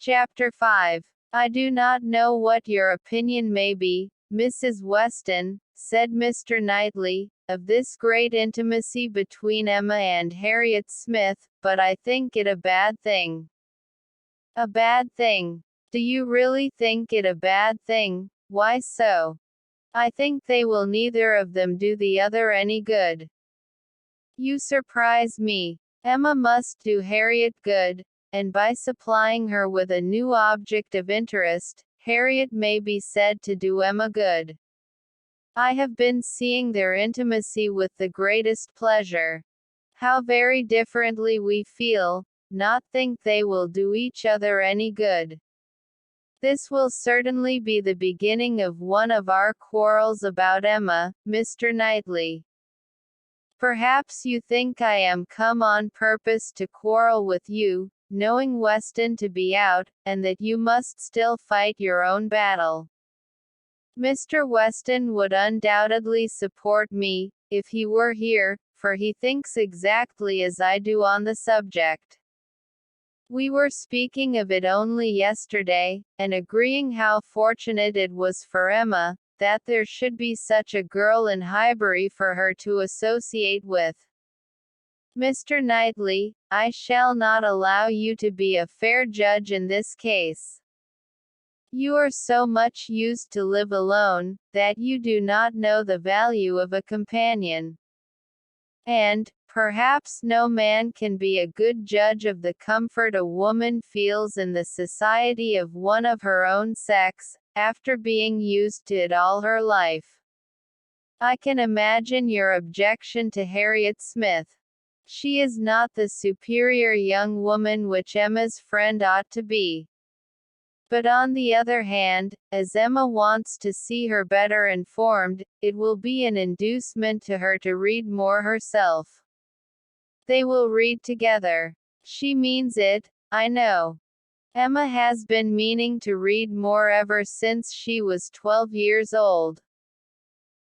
Chapter 5. I do not know what your opinion may be, Mrs. Weston, said Mr. Knightley, of this great intimacy between Emma and Harriet Smith, but I think it a bad thing. A bad thing. Do you really think it a bad thing? Why so? I think they will neither of them do the other any good. You surprise me. Emma must do Harriet good, and by supplying her with a new object of interest, Harriet may be said to do Emma good. I have been seeing their intimacy with the greatest pleasure. How very differently we feel, not think they will do each other any good. This will certainly be the beginning of one of our quarrels about Emma, Mr. Knightley. Perhaps you think I am come on purpose to quarrel with you, knowing Weston to be out, and that you must still fight your own battle. Mr. Weston would undoubtedly support me, if he were here, for he thinks exactly as I do on the subject. We were speaking of it only yesterday, and agreeing how fortunate it was for Emma, that there should be such a girl in Highbury for her to associate with. Mr. Knightley, I shall not allow you to be a fair judge in this case. You are so much used to live alone, that you do not know the value of a companion. And, perhaps no man can be a good judge of the comfort a woman feels in the society of one of her own sex, after being used to it all her life. I can imagine your objection to Harriet Smith. She is not the superior young woman which Emma's friend ought to be. But on the other hand, as Emma wants to see her better informed, it will be an inducement to her to read more herself. They will read together. She means it, I know. Emma has been meaning to read more ever since she was 12 years old.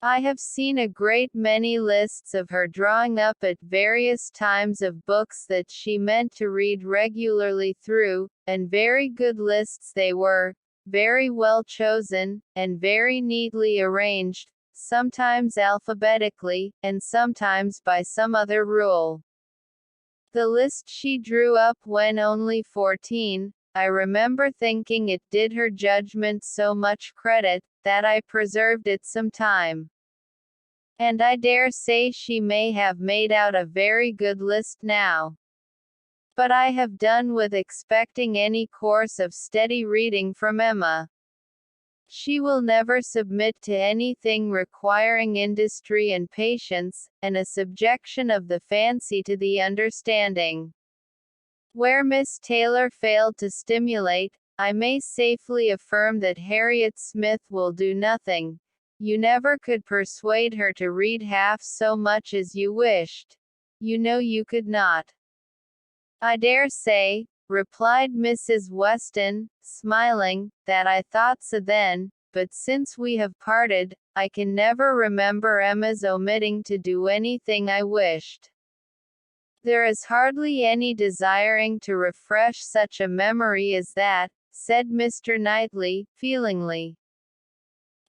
I have seen a great many lists of her drawing up at various times of books that she meant to read regularly through, and very good lists they were, very well chosen, and very neatly arranged, sometimes alphabetically, and sometimes by some other rule. The list she drew up when only 14, I remember thinking it did her judgment so much credit, that I preserved it some time. And I dare say she may have made out a very good list now. But I have done with expecting any course of steady reading from Emma. She will never submit to anything requiring industry and patience, and a subjection of the fancy to the understanding. Where Miss Taylor failed to stimulate, I may safely affirm that Harriet Smith will do nothing. You never could persuade her to read half so much as you wished. You know you could not. I dare say, replied Mrs. Weston, smiling, that I thought so then, but since we have parted, I can never remember Emma's omitting to do anything I wished. There is hardly any desiring to refresh such a memory as that, said Mr. Knightley, feelingly.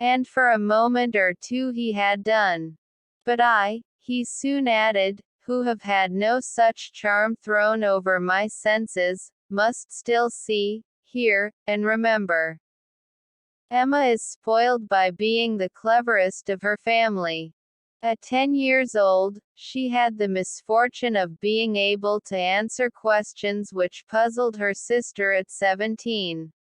And for a moment or two he had done. But I, he soon added, who have had no such charm thrown over my senses, must still see, hear, and remember. Emma is spoiled by being the cleverest of her family. At 10 years old, she had the misfortune of being able to answer questions which puzzled her sister at 17.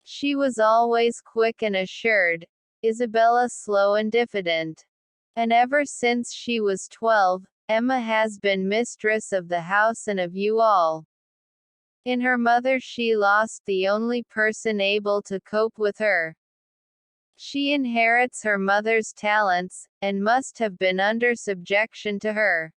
She was always quick and assured, Isabella slow and diffident. And ever since she was 12, Emma has been mistress of the house and of you all. In her mother she lost the only person able to cope with her. She inherits her mother's talents, and must have been under subjection to her.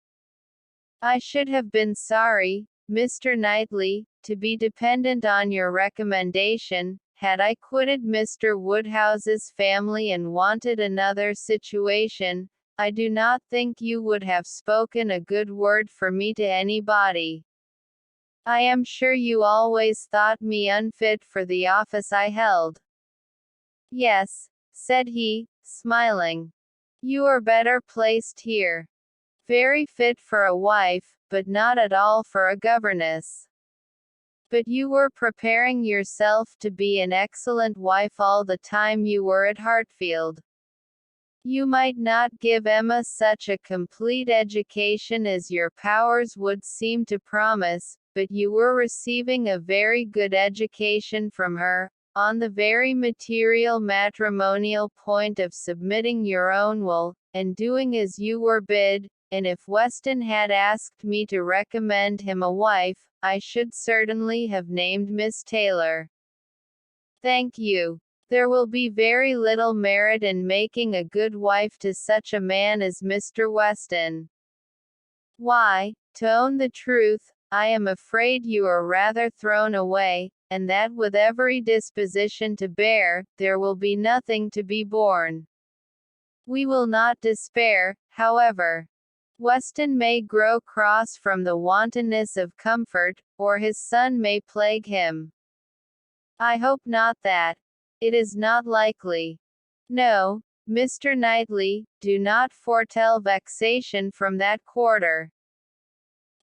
I should have been sorry, Mr. Knightley, to be dependent on your recommendation, had I quitted Mr. Woodhouse's family and wanted another situation. I do not think you would have spoken a good word for me to anybody. I am sure you always thought me unfit for the office I held. Yes, said he, smiling. You are better placed here. Very fit for a wife, but not at all for a governess. But you were preparing yourself to be an excellent wife all the time you were at Hartfield. You might not give Emma such a complete education as your powers would seem to promise, but you were receiving a very good education from her, on the very material matrimonial point of submitting your own will, and doing as you were bid, and if Weston had asked me to recommend him a wife, I should certainly have named Miss Taylor. Thank you. There will be very little merit in making a good wife to such a man as Mr. Weston. Why, to own the truth, I am afraid you are rather thrown away, and that with every disposition to bear, there will be nothing to be borne. We will not despair, however. Weston may grow cross from the wantonness of comfort, or his son may plague him. I hope not that. It is not likely. No, Mr. Knightley, do not foretell vexation from that quarter.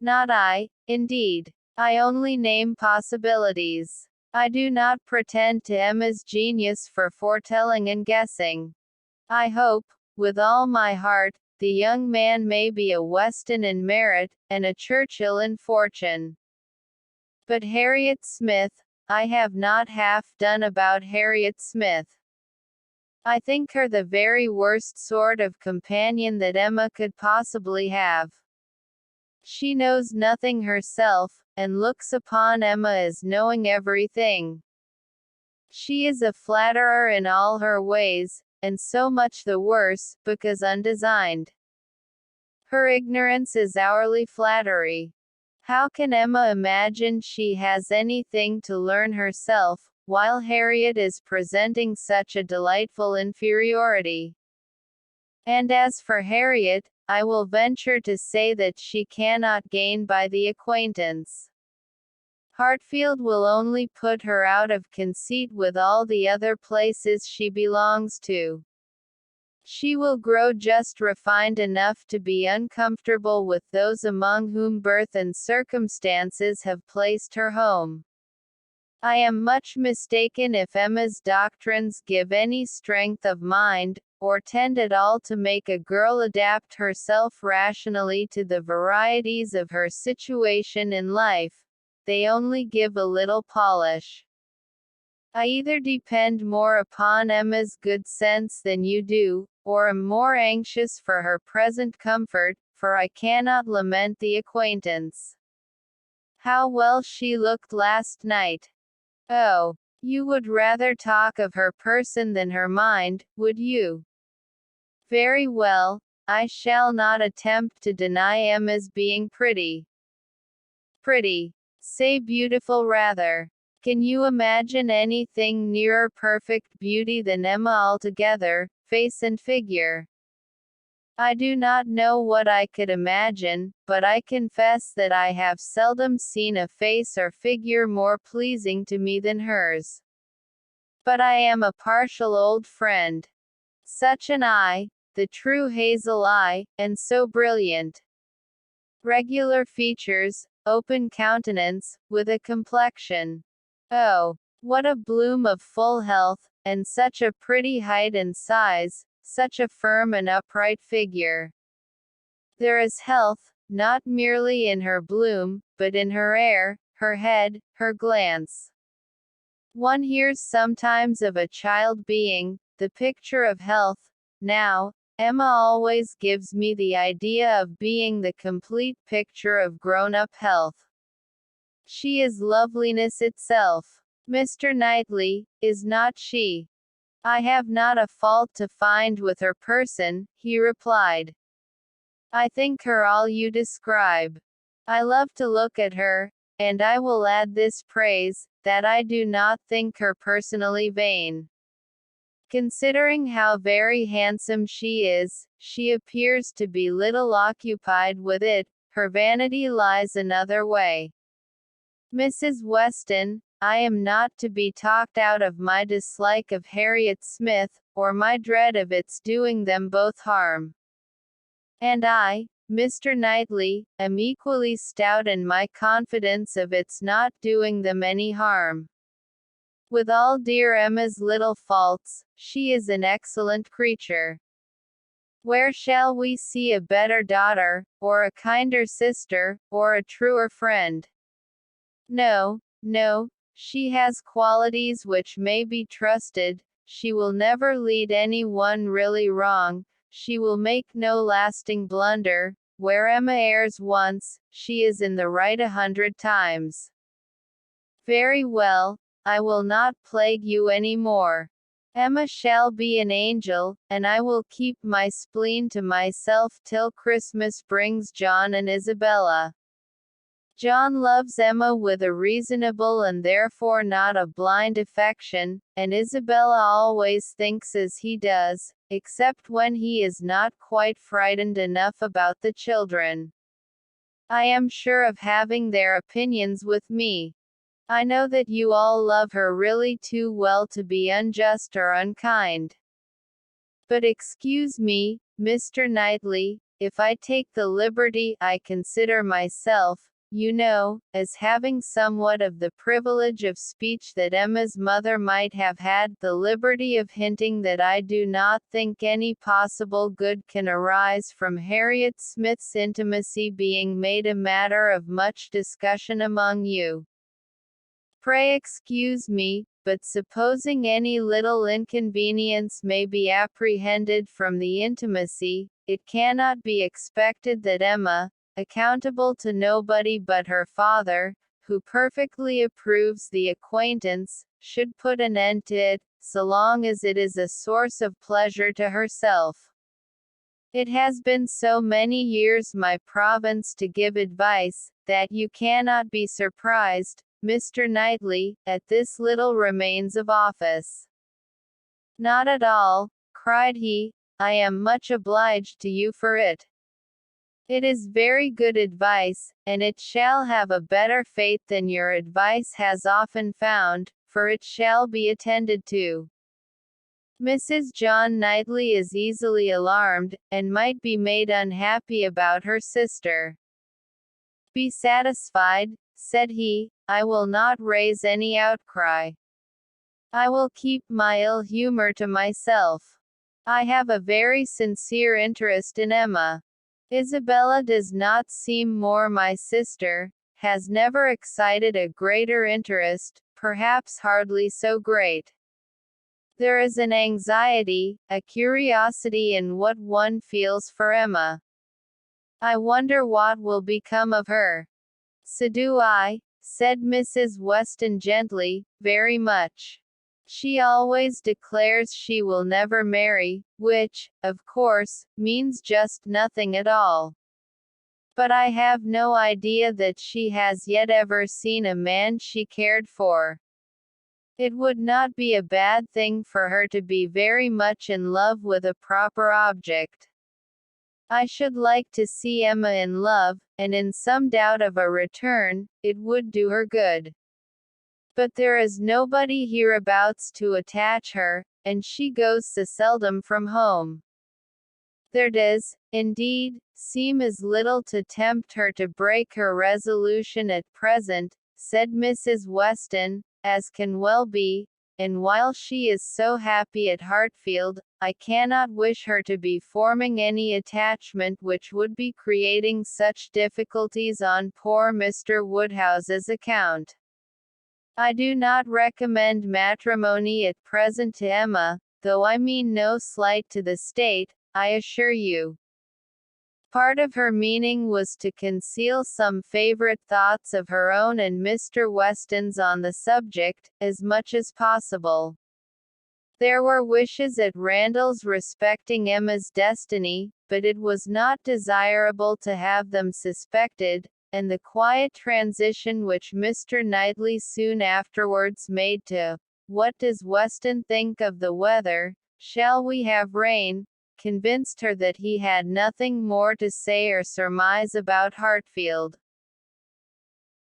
Not I, indeed. I only name possibilities. I do not pretend to Emma's genius for foretelling and guessing. I hope, with all my heart, the young man may be a Weston in merit, and a Churchill in fortune. But Harriet Smith, I have not half done about Harriet Smith. I think her the very worst sort of companion that Emma could possibly have. She knows nothing herself, and looks upon Emma as knowing everything. She is a flatterer in all her ways, and so much the worse, because undesigned. Her ignorance is hourly flattery. How can Emma imagine she has anything to learn herself, while Harriet is presenting such a delightful inferiority? And as for Harriet, I will venture to say that she cannot gain by the acquaintance. Hartfield will only put her out of conceit with all the other places she belongs to. She will grow just refined enough to be uncomfortable with those among whom birth and circumstances have placed her home. I am much mistaken if Emma's doctrines give any strength of mind, or tend at all to make a girl adapt herself rationally to the varieties of her situation in life. They only give a little polish. I either depend more upon Emma's good sense than you do, or am more anxious for her present comfort, for I cannot lament the acquaintance. How well she looked last night! Oh, you would rather talk of her person than her mind, would you? Very well, I shall not attempt to deny Emma's being pretty. Pretty. Say beautiful rather. Can you imagine anything nearer perfect beauty than Emma altogether, face and figure? I do not know what I could imagine, but I confess that I have seldom seen a face or figure more pleasing to me than hers. But I am a partial old friend. Such an eye, the true hazel eye, and so brilliant. Regular features, open countenance, with a complexion. Oh, what a bloom of full health, and such a pretty height and size, such a firm and upright figure. There is health, not merely in her bloom, but in her air, her head, her glance. One hears sometimes of a child being the picture of health. Now, Emma always gives me the idea of being the complete picture of grown-up health. She is loveliness itself. Mr. Knightley, is not she? I have not a fault to find with her person, he replied. I think her all you describe. I love to look at her, and I will add this praise, that I do not think her personally vain. Considering how very handsome she is, she appears to be little occupied with it, her vanity lies another way. Mrs. Weston, I am not to be talked out of my dislike of Harriet Smith, or my dread of its doing them both harm. And I, Mr. Knightley, am equally stout in my confidence of its not doing them any harm. With all dear Emma's little faults, she is an excellent creature. Where shall we see a better daughter, or a kinder sister, or a truer friend? No, no, she has qualities which may be trusted, she will never lead any one really wrong, she will make no lasting blunder, where Emma errs once, she is in the right 100 times. Very well, I will not plague you any more. Emma shall be an angel, and I will keep my spleen to myself till Christmas brings John and Isabella. John loves Emma with a reasonable and therefore not a blind affection, and Isabella always thinks as he does, except when he is not quite frightened enough about the children. I am sure of having their opinions with me. I know that you all love her really too well to be unjust or unkind. But excuse me, Mr. Knightley, if I take the liberty I consider myself, you know, as having somewhat of the privilege of speech that Emma's mother might have had, the liberty of hinting that I do not think any possible good can arise from Harriet Smith's intimacy being made a matter of much discussion among you. Pray excuse me, but supposing any little inconvenience may be apprehended from the intimacy, it cannot be expected that Emma, accountable to nobody but her father, who perfectly approves the acquaintance, should put an end to it, so long as it is a source of pleasure to herself. It has been so many years my province to give advice, that you cannot be surprised, Mr. Knightley, at this little remains of office. Not at all, cried he, I am much obliged to you for it. It is very good advice, and it shall have a better fate than your advice has often found, for it shall be attended to. Mrs. John Knightley is easily alarmed, and might be made unhappy about her sister. Be satisfied, said he, I will not raise any outcry. I will keep my ill humor to myself. I have a very sincere interest in Emma. Isabella does not seem more my sister, has never excited a greater interest, perhaps hardly so great. There is an anxiety, a curiosity in what one feels for Emma. I wonder what will become of her. So do I, said Mrs. Weston gently, very much. She always declares she will never marry, which, of course, means just nothing at all. But I have no idea that she has yet ever seen a man she cared for. It would not be a bad thing for her to be very much in love with a proper object. I should like to see Emma in love, and in some doubt of a return, it would do her good. But there is nobody hereabouts to attach her, and she goes so seldom from home. There does, indeed, seem as little to tempt her to break her resolution at present, said Mrs. Weston, as can well be, and while she is so happy at Hartfield, I cannot wish her to be forming any attachment which would be creating such difficulties on poor Mr. Woodhouse's account. I do not recommend matrimony at present to Emma, though I mean no slight to the state, I assure you. Part of her meaning was to conceal some favorite thoughts of her own and Mr. Weston's on the subject, as much as possible. There were wishes at Randalls respecting Emma's destiny, but it was not desirable to have them suspected, and the quiet transition which Mr. Knightley soon afterwards made to, "What does Weston think of the weather? Shall we have rain?" convinced her that he had nothing more to say or surmise about Hartfield.